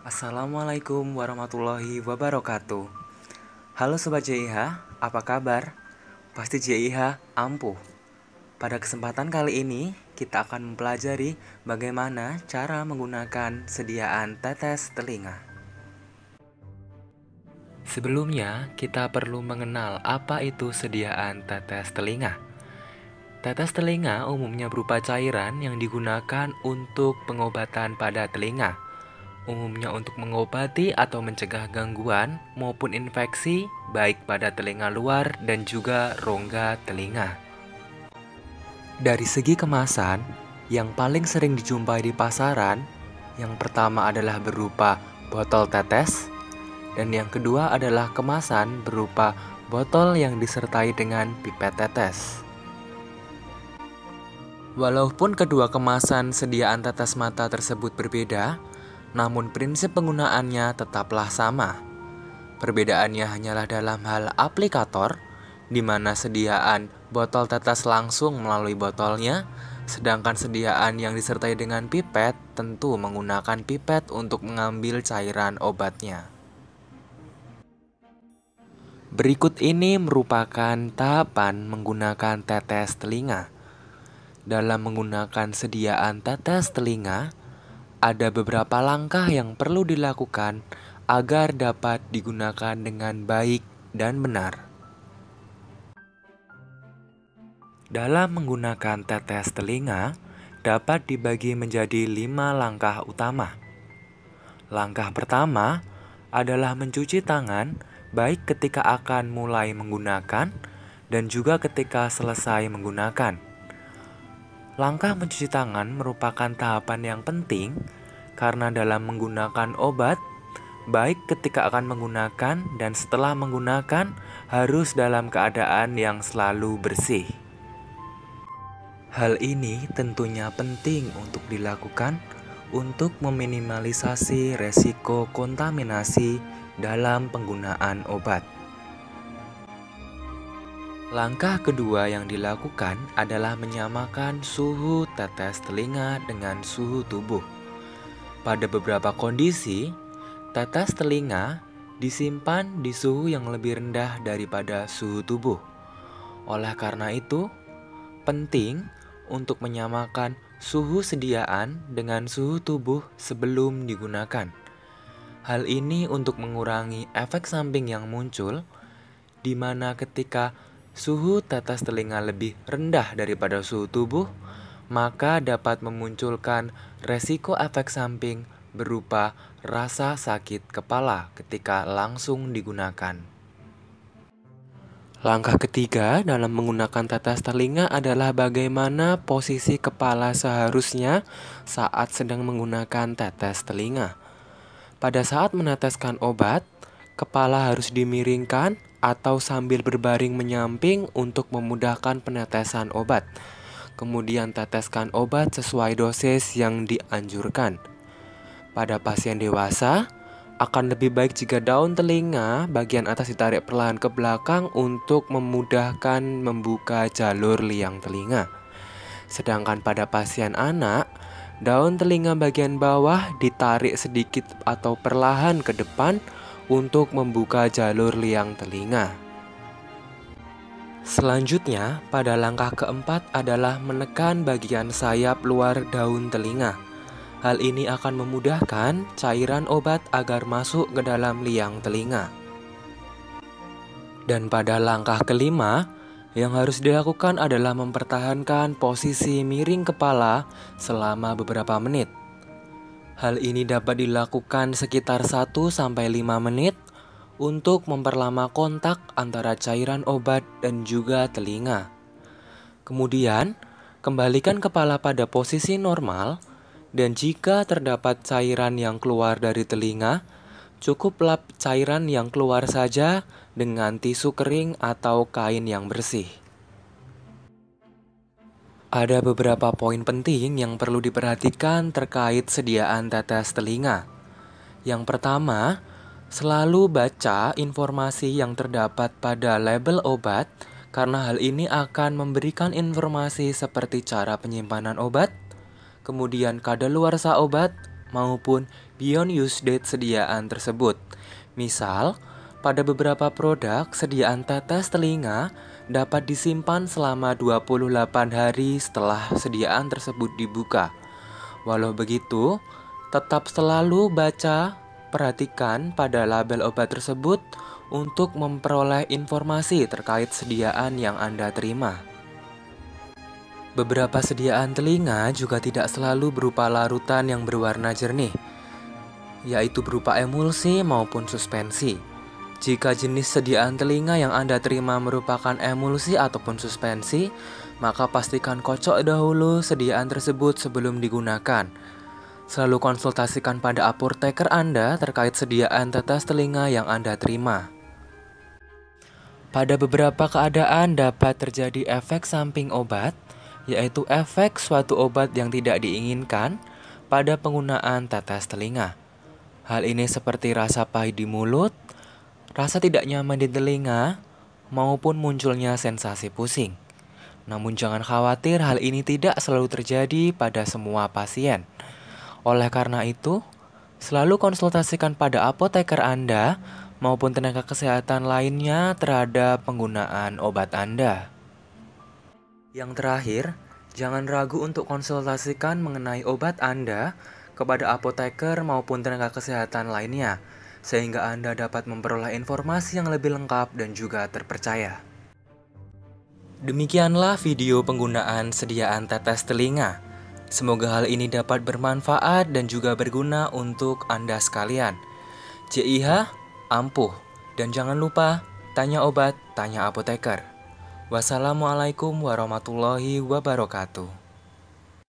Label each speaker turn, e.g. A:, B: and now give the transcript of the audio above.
A: Assalamualaikum warahmatullahi wabarakatuh. Halo Sobat JIH, apa kabar? Pasti JIH ampuh. Pada kesempatan kali ini, kita akan mempelajari bagaimana cara menggunakan sediaan tetes telinga. Sebelumnya, kita perlu mengenal apa itu sediaan tetes telinga. Tetes telinga umumnya berupa cairan yang digunakan untuk pengobatan pada telinga, umumnya untuk mengobati atau mencegah gangguan maupun infeksi baik pada telinga luar dan juga rongga telinga. Dari segi kemasan, yang paling sering dijumpai di pasaran, yang pertama adalah berupa botol tetes, dan yang kedua adalah kemasan berupa botol yang disertai dengan pipet tetes. Walaupun kedua kemasan sediaan tetes mata tersebut berbeda, namun prinsip penggunaannya tetaplah sama. Perbedaannya hanyalah dalam hal aplikator, di mana sediaan botol tetes langsung melalui botolnya, sedangkan sediaan yang disertai dengan pipet tentu menggunakan pipet untuk mengambil cairan obatnya. Berikut ini merupakan tahapan menggunakan tetes telinga. Dalam menggunakan sediaan tetes telinga, ada beberapa langkah yang perlu dilakukan agar dapat digunakan dengan baik dan benar. Dalam menggunakan tetes telinga, dapat dibagi menjadi 5 langkah utama. Langkah pertama adalah mencuci tangan, baik ketika akan mulai menggunakan dan juga ketika selesai menggunakan. Langkah mencuci tangan merupakan tahapan yang penting karena dalam menggunakan obat, baik ketika akan menggunakan dan setelah menggunakan harus dalam keadaan yang selalu bersih. Hal ini tentunya penting untuk dilakukan untuk meminimalisasi resiko kontaminasi dalam penggunaan obat. Langkah kedua yang dilakukan adalah menyamakan suhu tetes telinga dengan suhu tubuh. Pada beberapa kondisi, tetes telinga disimpan di suhu yang lebih rendah daripada suhu tubuh. Oleh karena itu, penting untuk menyamakan suhu sediaan dengan suhu tubuh sebelum digunakan. Hal ini untuk mengurangi efek samping yang muncul, di mana ketika suhu tetes telinga lebih rendah daripada suhu tubuh, maka dapat memunculkan resiko efek samping berupa rasa sakit kepala ketika langsung digunakan. Langkah ketiga dalam menggunakan tetes telinga adalah bagaimana posisi kepala seharusnya saat sedang menggunakan tetes telinga. Pada saat meneteskan obat, kepala harus dimiringkan atau sambil berbaring menyamping untuk memudahkan penetesan obat. Kemudian teteskan obat sesuai dosis yang dianjurkan. Pada pasien dewasa, akan lebih baik jika daun telinga bagian atas ditarik perlahan ke belakang untuk memudahkan membuka jalur liang telinga. Sedangkan pada pasien anak, daun telinga bagian bawah ditarik sedikit atau perlahan ke depan untuk membuka jalur liang telinga. Selanjutnya, pada langkah keempat adalah menekan bagian sayap luar daun telinga. Hal ini akan memudahkan cairan obat agar masuk ke dalam liang telinga. Dan pada langkah kelima, yang harus dilakukan adalah mempertahankan posisi miring kepala selama beberapa menit. Hal ini dapat dilakukan sekitar 1-5 menit untuk memperlama kontak antara cairan obat dan juga telinga. Kemudian, kembalikan kepala pada posisi normal, dan jika terdapat cairan yang keluar dari telinga, cukup lap cairan yang keluar saja dengan tisu kering atau kain yang bersih. Ada beberapa poin penting yang perlu diperhatikan terkait sediaan tetes telinga. Yang pertama, selalu baca informasi yang terdapat pada label obat, karena hal ini akan memberikan informasi seperti cara penyimpanan obat, kemudian kadaluarsa obat, maupun beyond use date sediaan tersebut. Misal, pada beberapa produk, sediaan tetes telinga dapat disimpan selama 28 hari setelah sediaan tersebut dibuka. Walau begitu, tetap selalu perhatikan pada label obat tersebut untuk memperoleh informasi terkait sediaan yang Anda terima. Beberapa sediaan telinga juga tidak selalu berupa larutan yang berwarna jernih, yaitu berupa emulsi maupun suspensi. Jika jenis sediaan telinga yang Anda terima merupakan emulsi ataupun suspensi, maka pastikan kocok dahulu sediaan tersebut sebelum digunakan. Selalu konsultasikan pada apoteker Anda terkait sediaan tetes telinga yang Anda terima. Pada beberapa keadaan dapat terjadi efek samping obat, yaitu efek suatu obat yang tidak diinginkan pada penggunaan tetes telinga. Hal ini seperti rasa pahit di mulut, rasa tidak nyaman di telinga, maupun munculnya sensasi pusing. Namun jangan khawatir, hal ini tidak selalu terjadi pada semua pasien. Oleh karena itu, selalu konsultasikan pada apoteker Anda maupun tenaga kesehatan lainnya terhadap penggunaan obat Anda. Yang terakhir, jangan ragu untuk konsultasikan mengenai obat Anda kepada apoteker maupun tenaga kesehatan lainnya, sehingga Anda dapat memperoleh informasi yang lebih lengkap dan juga terpercaya. Demikianlah video penggunaan sediaan tetes telinga. Semoga hal ini dapat bermanfaat dan juga berguna untuk Anda sekalian. JIH, ampuh. Dan jangan lupa, tanya obat, tanya apoteker. Wassalamualaikum warahmatullahi wabarakatuh.